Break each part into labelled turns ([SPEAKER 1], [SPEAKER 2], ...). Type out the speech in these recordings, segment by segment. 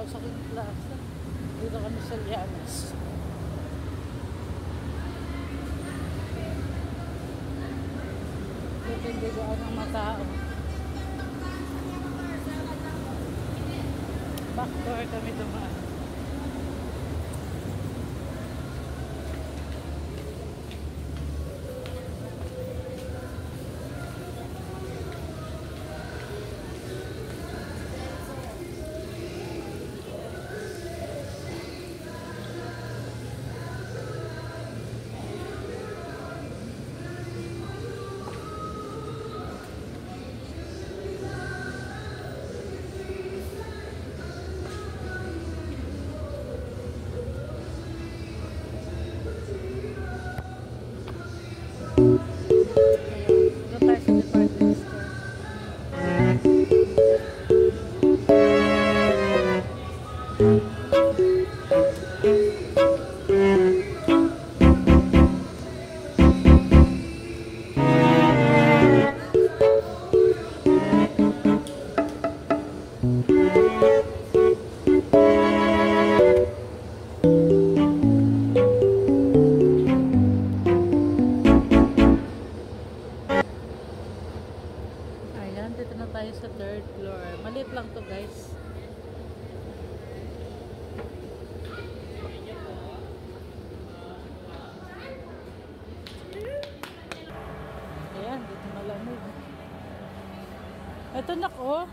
[SPEAKER 1] tao sa King Plaza. Dito kami sa Llanes. Dito hindi doon ang matao. Backdoor kami dumaan. Dito na tayo sa third floor. Maliit lang to guys. Ayan, dito malamig. Ito nak oh.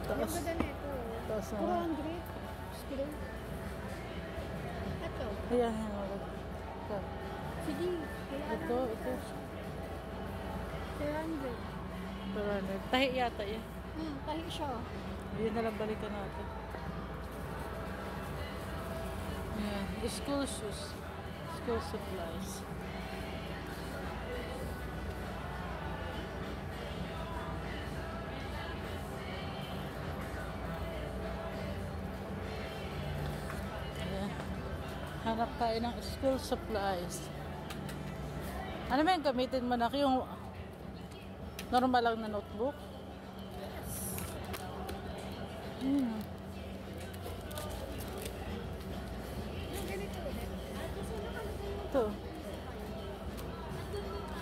[SPEAKER 1] Taas. Taas na.
[SPEAKER 2] 200. Skill. Ito.
[SPEAKER 1] Ayan, ayan. Ito.
[SPEAKER 2] Sige.
[SPEAKER 1] Ito.
[SPEAKER 2] 300.
[SPEAKER 1] Tahi yata yan.
[SPEAKER 2] Tahi siya.
[SPEAKER 1] Yun na lang balikan natin. Ayan. School shoes. School supplies. Hanap tayo ng school supplies. Ano ba yung gamitin mo na? Yung normal lang na notebook? Ito.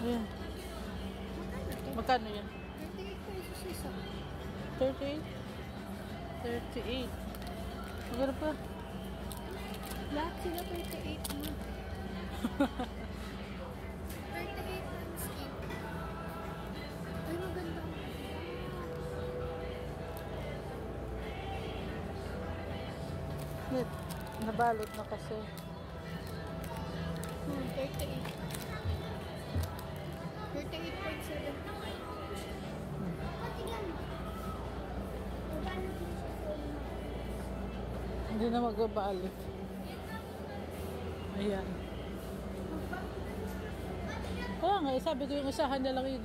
[SPEAKER 1] Ayan. Magkano yan?
[SPEAKER 2] 38 pesos isa.
[SPEAKER 1] 38? 38. Magkano pa?
[SPEAKER 2] Lahat sila 38 mo. 38 times 8. Ay, maganda.
[SPEAKER 1] Nabalot na kasi.
[SPEAKER 2] 38. 38.7.
[SPEAKER 1] Hindi na magbabalot. Ayan. Kaya nga, sabi ko yung isahan na lang yun.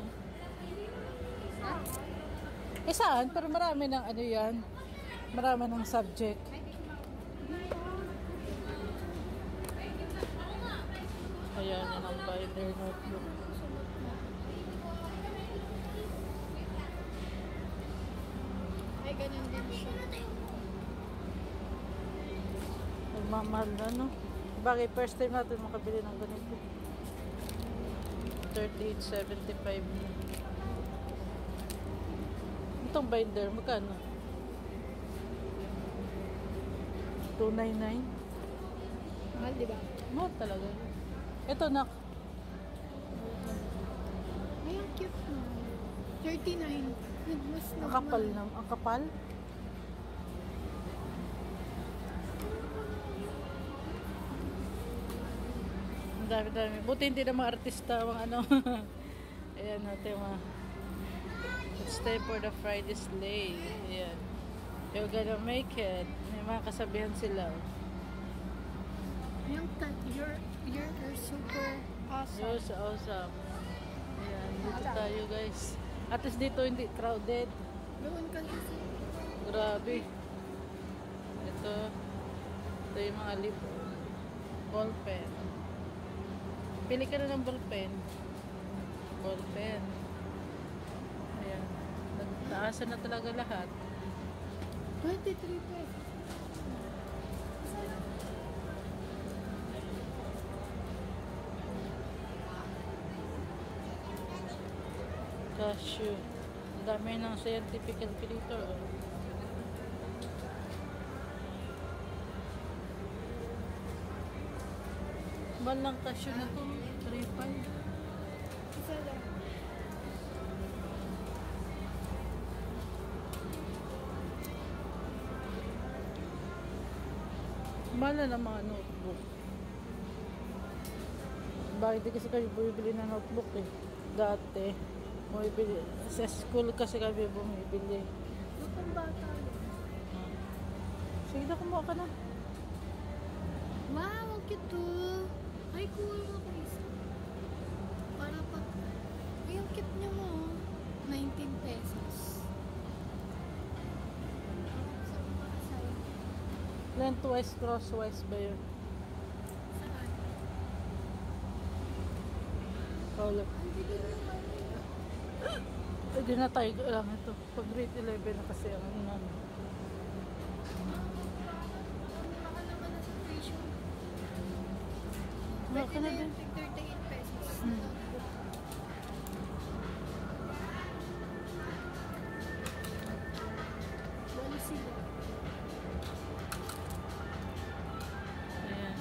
[SPEAKER 1] Isahan, pero marami ng ano yan. Marami ng subject. Ayan, yan ang binder notebook.
[SPEAKER 2] Ay, ganun din siya.
[SPEAKER 1] Nagmamahal na, no? Bagay, first time natin makabili ng ganito. 38.75. Itong binder, magkano? 299.
[SPEAKER 2] Mahal, di ba?
[SPEAKER 1] Mahal talaga. Ito, nak.
[SPEAKER 2] Ay, ang cute na. 39. Mas
[SPEAKER 1] Ang kapal na. Ang kapal? Ang dami-dami. Buti hindi na mga artista. Mga ano. Ayan natin mga. It's time for the Friday sleigh. Ayan. You're gonna make it. May mga kasabihan sila.
[SPEAKER 2] Yung you're super awesome.
[SPEAKER 1] You're so awesome. Ayan. Dito tayo guys. At least dito hindi crowded.
[SPEAKER 2] Doon ka kasi.
[SPEAKER 1] Grabe. Ito. Ito yung mga libro. Ballpen. Pili ka na ng ballpen. Ballpen. Ayan. Nagtaasan na talaga lahat.
[SPEAKER 2] 23 pesos.
[SPEAKER 1] Cashew. Ang dami ng scientific calculator. Oh. Mahal lang cashew na to. 3.5.
[SPEAKER 2] Isa lang.
[SPEAKER 1] Mahal na ng mga notebook. Bakit di kasi kami bumibili ng notebook eh. Dati. Bumibili. Sa school kasi kami bumibili.
[SPEAKER 2] Lutong bata yun.
[SPEAKER 1] Sige na, kumuha ka na.
[SPEAKER 2] Wow, ang cute to. Ay, cool ako isa. Para pag... Ay, ang cute niya mo. 19 pesos.
[SPEAKER 1] Lengthwise, crosswise ba yun?
[SPEAKER 2] Saan?
[SPEAKER 1] Wala.
[SPEAKER 2] Ang bigay naman.
[SPEAKER 1] Hindi na tayo lang ito. Pag grade 11 na kasi ang ano namin.
[SPEAKER 2] Baka naman na sa tuition.
[SPEAKER 1] Wala ka na din.
[SPEAKER 2] 38 pesos. Wala sila.
[SPEAKER 1] Ayan.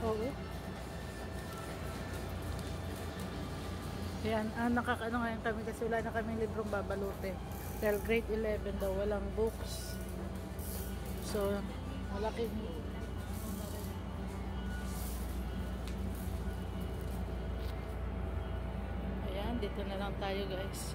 [SPEAKER 1] Oo. Ayan, nakakaano ngayon kami kasi wala na kaming librong babalute. Dahil grade 11 daw, walang books. So, malaking... Ayan, dito na lang tayo guys.